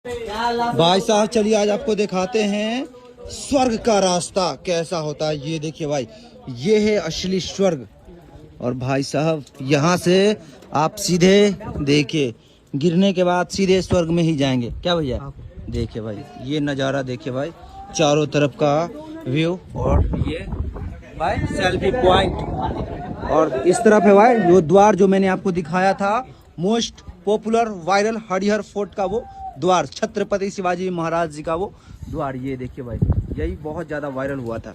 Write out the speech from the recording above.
भाई साहब चलिए आज आपको दिखाते हैं स्वर्ग का रास्ता कैसा होता है। ये देखिए भाई, ये है असली स्वर्ग। और भाई साहब यहाँ से आप सीधे देखिए, गिरने के बाद सीधे स्वर्ग में ही जाएंगे। क्या भैया? देखिए भाई, ये नज़ारा देखिए भाई, चारों तरफ का व्यू। और ये भाई सेल्फी पॉइंट। और इस तरफ है भाई वो द्वार जो मैंने आपको दिखाया था, most popular viral Harihar fort का वो द्वार, छत्रपति शिवाजी महाराज जी का वो द्वार। ये देखिए भाई, यही बहुत ज़्यादा वायरल हुआ था।